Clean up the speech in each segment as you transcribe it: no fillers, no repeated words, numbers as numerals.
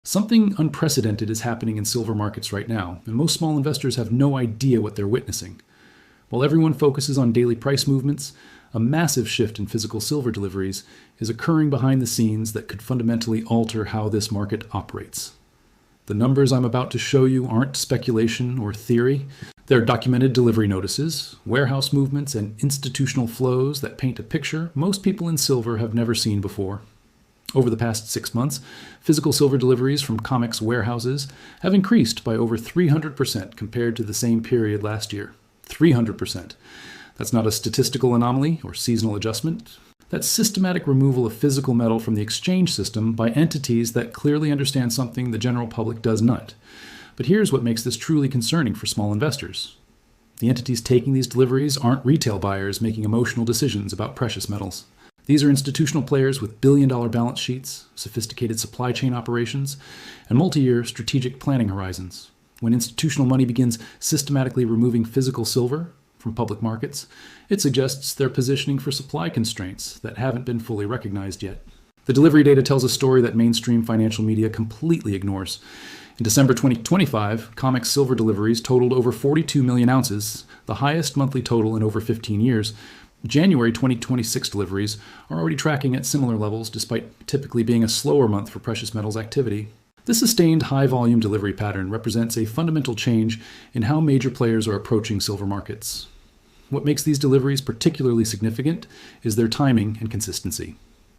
Something unprecedented is happening in silver markets right now, and most small investors have no idea what they're witnessing. While everyone focuses on daily price movements, a massive shift in physical silver deliveries is occurring behind the scenes that could fundamentally alter how this market operates. The numbers I'm about to show you aren't speculation or theory. They're documented delivery notices, warehouse movements, and institutional flows that paint a picture most people in silver have never seen before. Over the past 6 months, physical silver deliveries from COMEX warehouses have increased by over 300% compared to the same period last year. 300%. That's not a statistical anomaly or seasonal adjustment. That's systematic removal of physical metal from the exchange system by entities that clearly understand something the general public does not. But here's what makes this truly concerning for small investors. The entities taking these deliveries aren't retail buyers making emotional decisions about precious metals. These are institutional players with billion-dollar balance sheets, sophisticated supply chain operations, and multi-year strategic planning horizons. When institutional money begins systematically removing physical silver from public markets, it suggests they're positioning for supply constraints that haven't been fully recognized yet. The delivery data tells a story that mainstream financial media completely ignores. In December 2025, COMEX silver deliveries totaled over 42 million ounces, the highest monthly total in over 15 years. January 2026 deliveries are already tracking at similar levels despite typically being a slower month for precious metals activity. This sustained high-volume delivery pattern represents a fundamental change in how major players are approaching silver markets. What makes these deliveries particularly significant is their timing and consistency.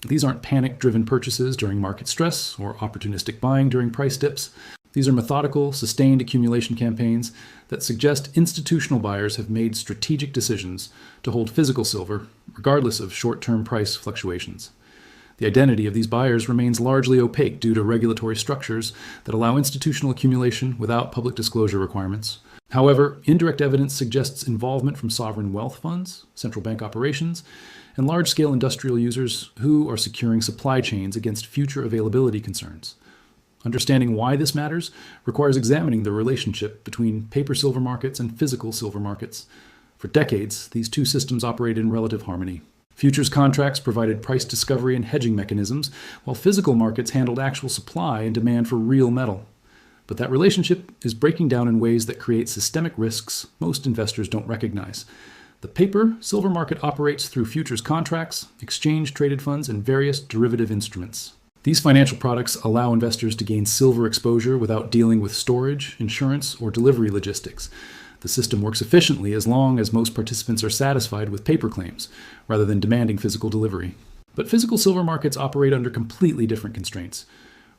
These aren't panic-driven purchases during market stress or opportunistic buying during price dips. These are methodical, sustained accumulation campaigns that suggest institutional buyers have made strategic decisions to hold physical silver, regardless of short-term price fluctuations. The identity of these buyers remains largely opaque due to regulatory structures that allow institutional accumulation without public disclosure requirements. However, indirect evidence suggests involvement from sovereign wealth funds, central bank operations, and large-scale industrial users who are securing supply chains against future availability concerns. Understanding why this matters requires examining the relationship between paper silver markets and physical silver markets. For decades, these two systems operated in relative harmony. Futures contracts provided price discovery and hedging mechanisms, while physical markets handled actual supply and demand for real metal. But that relationship is breaking down in ways that create systemic risks most investors don't recognize. The paper silver market operates through futures contracts, exchange-traded funds, and various derivative instruments. These financial products allow investors to gain silver exposure without dealing with storage, insurance, or delivery logistics. The system works efficiently as long as most participants are satisfied with paper claims, rather than demanding physical delivery. But physical silver markets operate under completely different constraints.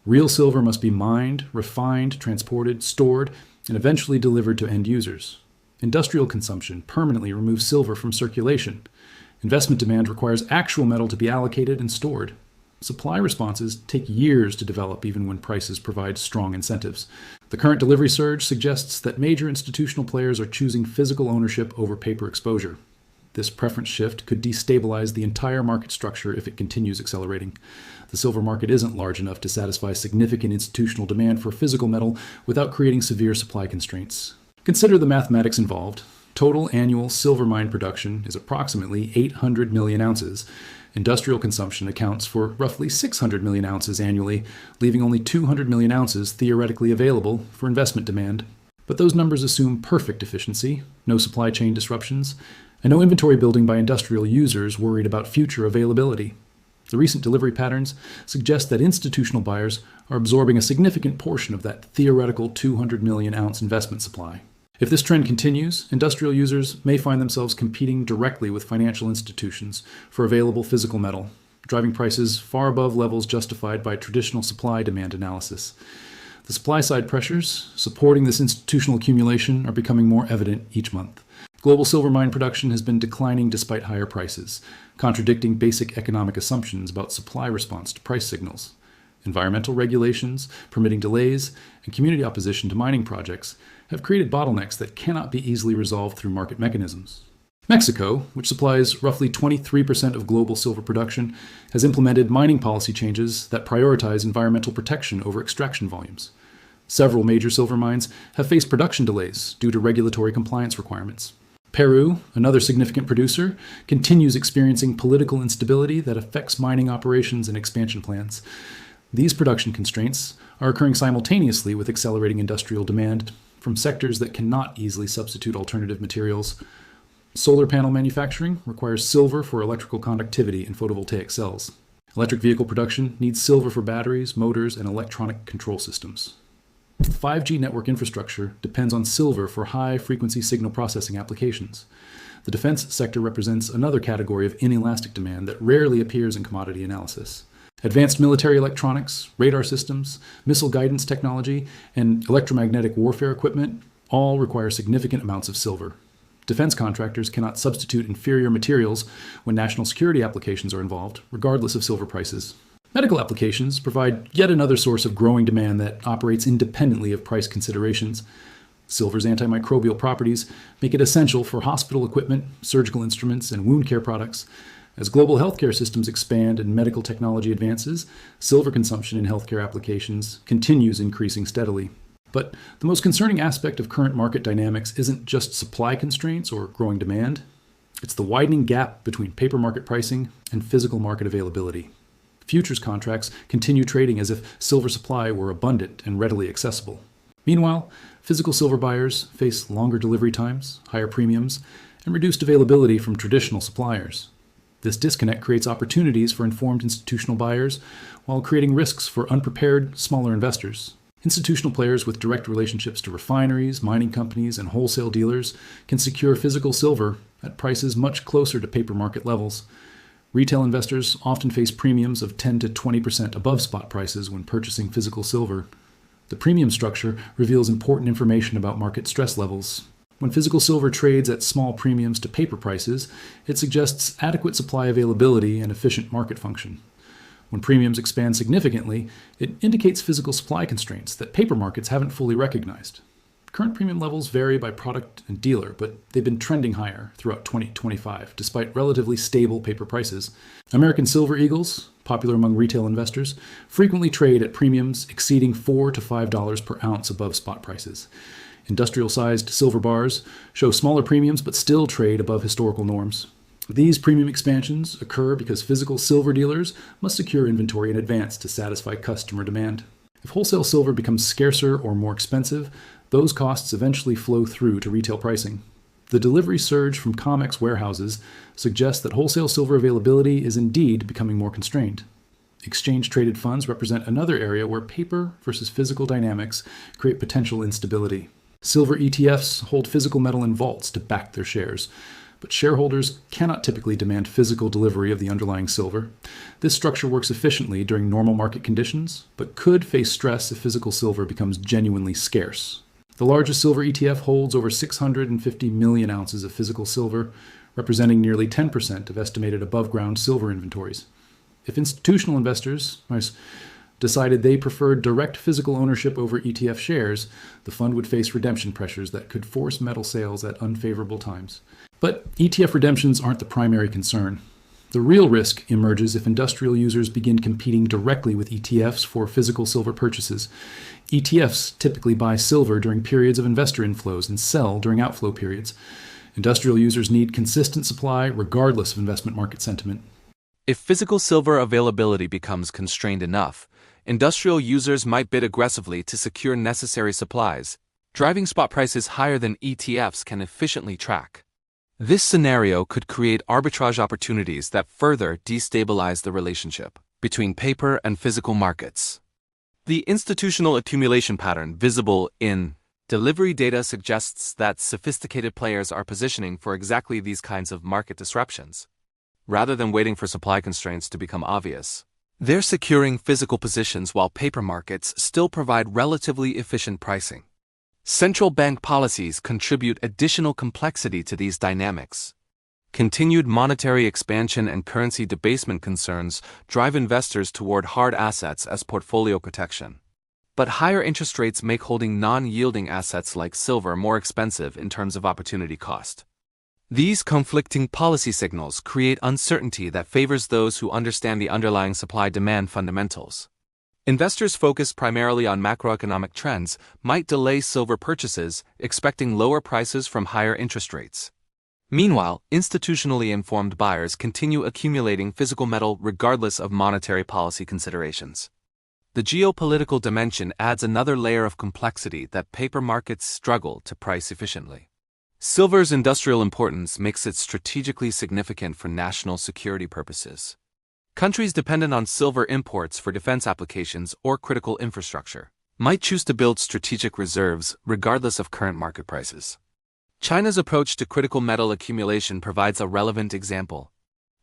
Real silver must be mined, refined, transported, stored, and eventually delivered to end users. Industrial consumption permanently removes silver from circulation. Investment demand requires actual metal to be allocated and stored. Supply responses take years to develop even when prices provide strong incentives. The current delivery surge suggests that major institutional players are choosing physical ownership over paper exposure. This preference shift could destabilize the entire market structure if it continues accelerating. The silver market isn't large enough to satisfy significant institutional demand for physical metal without creating severe supply constraints. Consider the mathematics involved. Total annual silver mine production is approximately 800 million ounces. Industrial consumption accounts for roughly 600 million ounces annually, leaving only 200 million ounces theoretically available for investment demand. But those numbers assume perfect efficiency, no supply chain disruptions, and no inventory building by industrial users worried about future availability. The recent delivery patterns suggest that institutional buyers are absorbing a significant portion of that theoretical 200 million ounce investment supply. If this trend continues, industrial users may find themselves competing directly with financial institutions for available physical metal, driving prices far above levels justified by traditional supply-demand analysis. The supply-side pressures supporting this institutional accumulation are becoming more evident each month. Global silver mine production has been declining despite higher prices, contradicting basic economic assumptions about supply response to price signals. Environmental regulations, permitting delays, and community opposition to mining projects have created bottlenecks that cannot be easily resolved through market mechanisms. Mexico, which supplies roughly 23% of global silver production, has implemented mining policy changes that prioritize environmental protection over extraction volumes. Several major silver mines have faced production delays due to regulatory compliance requirements. Peru, another significant producer, continues experiencing political instability that affects mining operations and expansion plans. These production constraints are occurring simultaneously with accelerating industrial demand from sectors that cannot easily substitute alternative materials. Solar panel manufacturing requires silver for electrical conductivity in photovoltaic cells. Electric vehicle production needs silver for batteries, motors, and electronic control systems. 5G network infrastructure depends on silver for high-frequency signal processing applications. The defense sector represents another category of inelastic demand that rarely appears in commodity analysis. Advanced military electronics, radar systems, missile guidance technology, and electromagnetic warfare equipment all require significant amounts of silver. Defense contractors cannot substitute inferior materials when national security applications are involved, regardless of silver prices. Medical applications provide yet another source of growing demand that operates independently of price considerations. Silver's antimicrobial properties make it essential for hospital equipment, surgical instruments, and wound care products. As global healthcare systems expand and medical technology advances, silver consumption in healthcare applications continues increasing steadily. But the most concerning aspect of current market dynamics isn't just supply constraints or growing demand. It's the widening gap between paper market pricing and physical market availability. Futures contracts continue trading as if silver supply were abundant and readily accessible. Meanwhile, physical silver buyers face longer delivery times, higher premiums, and reduced availability from traditional suppliers. This disconnect creates opportunities for informed institutional buyers while creating risks for unprepared, smaller investors. Institutional players with direct relationships to refineries, mining companies, and wholesale dealers can secure physical silver at prices much closer to paper market levels. Retail investors often face premiums of 10 to 20% above spot prices when purchasing physical silver. The premium structure reveals important information about market stress levels. When physical silver trades at small premiums to paper prices, it suggests adequate supply availability and efficient market function. When premiums expand significantly, it indicates physical supply constraints that paper markets haven't fully recognized. Current premium levels vary by product and dealer, but they've been trending higher throughout 2025, despite relatively stable paper prices. American Silver Eagles, popular among retail investors, frequently trade at premiums exceeding $4 to $5 per ounce above spot prices. Industrial-sized silver bars show smaller premiums but still trade above historical norms. These premium expansions occur because physical silver dealers must secure inventory in advance to satisfy customer demand. If wholesale silver becomes scarcer or more expensive, those costs eventually flow through to retail pricing. The delivery surge from COMEX warehouses suggests that wholesale silver availability is indeed becoming more constrained. Exchange-traded funds represent another area where paper versus physical dynamics create potential instability. Silver ETFs hold physical metal in vaults to back their shares, but shareholders cannot typically demand physical delivery of the underlying silver. This structure works efficiently during normal market conditions, but could face stress if physical silver becomes genuinely scarce. The largest silver ETF holds over 650 million ounces of physical silver, representing nearly 10% of estimated above-ground silver inventories. If institutional investors decided they preferred direct physical ownership over ETF shares, the fund would face redemption pressures that could force metal sales at unfavorable times. But ETF redemptions aren't the primary concern. The real risk emerges if industrial users begin competing directly with ETFs for physical silver purchases. ETFs typically buy silver during periods of investor inflows and sell during outflow periods. Industrial users need consistent supply regardless of investment market sentiment. If physical silver availability becomes constrained enough, industrial users might bid aggressively to secure necessary supplies, driving spot prices higher than ETFs can efficiently track. This scenario could create arbitrage opportunities that further destabilize the relationship between paper and physical markets. The institutional accumulation pattern visible in delivery data suggests that sophisticated players are positioning for exactly these kinds of market disruptions. Rather than waiting for supply constraints to become obvious, they're securing physical positions while paper markets still provide relatively efficient pricing. Central bank policies contribute additional complexity to these dynamics. Continued monetary expansion and currency debasement concerns drive investors toward hard assets as portfolio protection. But higher interest rates make holding non-yielding assets like silver more expensive in terms of opportunity cost. These conflicting policy signals create uncertainty that favors those who understand the underlying supply-demand fundamentals. Investors focused primarily on macroeconomic trends might delay silver purchases, expecting lower prices from higher interest rates. Meanwhile, institutionally informed buyers continue accumulating physical metal regardless of monetary policy considerations. The geopolitical dimension adds another layer of complexity that paper markets struggle to price efficiently. Silver's industrial importance makes it strategically significant for national security purposes. Countries dependent on silver imports for defense applications or critical infrastructure might choose to build strategic reserves regardless of current market prices. China's approach to critical metal accumulation provides a relevant example.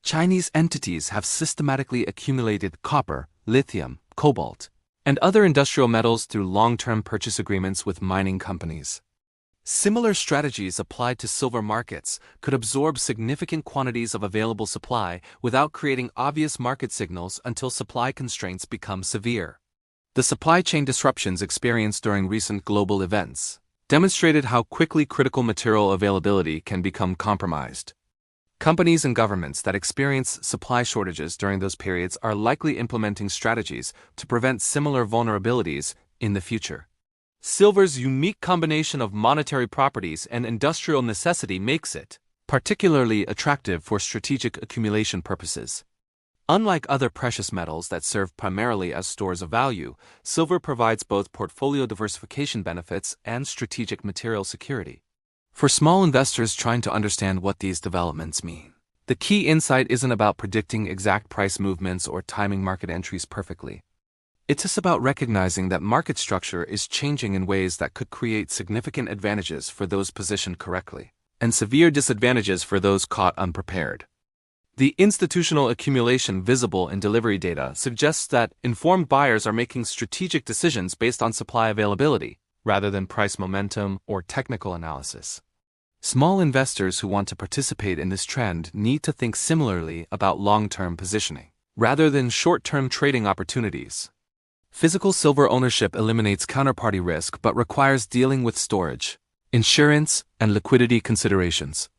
Chinese entities have systematically accumulated copper, lithium, cobalt, and other industrial metals through long-term purchase agreements with mining companies. Similar strategies applied to silver markets could absorb significant quantities of available supply without creating obvious market signals until supply constraints become severe. The supply chain disruptions experienced during recent global events demonstrated how quickly critical material availability can become compromised. Companies and governments that experience supply shortages during those periods are likely implementing strategies to prevent similar vulnerabilities in the future. Silver's unique combination of monetary properties and industrial necessity makes it particularly attractive for strategic accumulation purposes. Unlike other precious metals that serve primarily as stores of value, silver provides both portfolio diversification benefits and strategic material security. For small investors trying to understand what these developments mean, the key insight isn't about predicting exact price movements or timing market entries perfectly. It's just about recognizing that market structure is changing in ways that could create significant advantages for those positioned correctly, and severe disadvantages for those caught unprepared. The institutional accumulation visible in delivery data suggests that informed buyers are making strategic decisions based on supply availability, rather than price momentum or technical analysis. Small investors who want to participate in this trend need to think similarly about long-term positioning, rather than short-term trading opportunities. Physical silver ownership eliminates counterparty risk but requires dealing with storage, insurance, and liquidity considerations.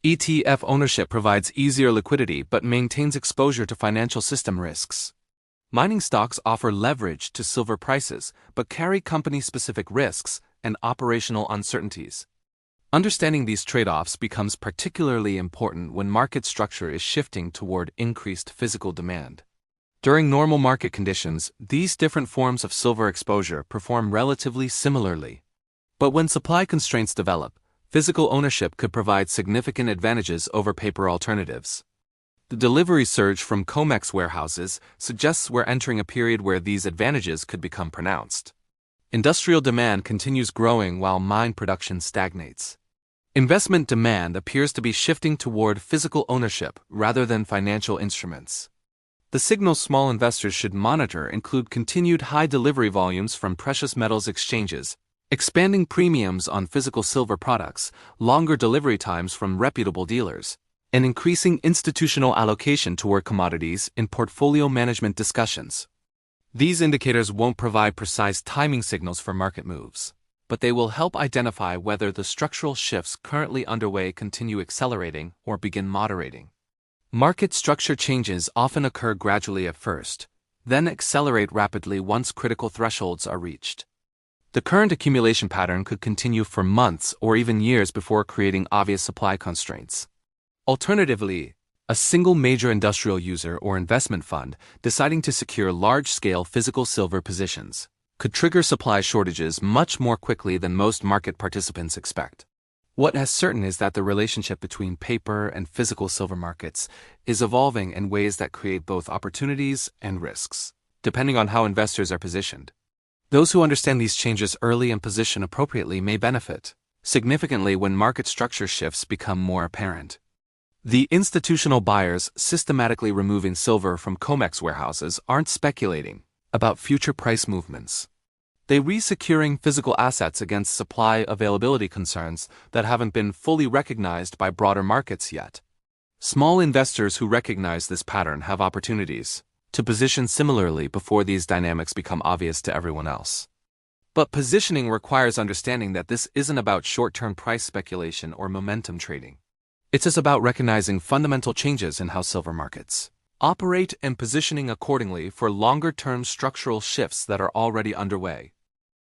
ETF ownership provides easier liquidity but maintains exposure to financial system risks. Mining stocks offer leverage to silver prices but carry company-specific risks and operational uncertainties. Understanding these trade-offs becomes particularly important when market structure is shifting toward increased physical demand. During normal market conditions, these different forms of silver exposure perform relatively similarly. But when supply constraints develop, physical ownership could provide significant advantages over paper alternatives. The delivery surge from COMEX warehouses suggests we're entering a period where these advantages could become pronounced. Industrial demand continues growing while mine production stagnates. Investment demand appears to be shifting toward physical ownership rather than financial instruments. The signals small investors should monitor include continued high delivery volumes from precious metals exchanges, expanding premiums on physical silver products, longer delivery times from reputable dealers, and increasing institutional allocation toward commodities in portfolio management discussions. These indicators won't provide precise timing signals for market moves, but they will help identify whether the structural shifts currently underway continue accelerating or begin moderating. Market structure changes often occur gradually at first, then accelerate rapidly once critical thresholds are reached. The current accumulation pattern could continue for months or even years before creating obvious supply constraints. Alternatively, a single major industrial user or investment fund deciding to secure large-scale physical silver positions could trigger supply shortages much more quickly than most market participants expect. What is certain is that the relationship between paper and physical silver markets is evolving in ways that create both opportunities and risks, depending on how investors are positioned. Those who understand these changes early and position appropriately may benefit significantly when market structure shifts become more apparent. The institutional buyers systematically removing silver from COMEX warehouses aren't speculating about future price movements. They're resecuring physical assets against supply availability concerns that haven't been fully recognized by broader markets yet. Small investors who recognize this pattern have opportunities to position similarly before these dynamics become obvious to everyone else. But positioning requires understanding that this isn't about short-term price speculation or momentum trading. It's just about recognizing fundamental changes in how silver markets operate and positioning accordingly for longer-term structural shifts that are already underway.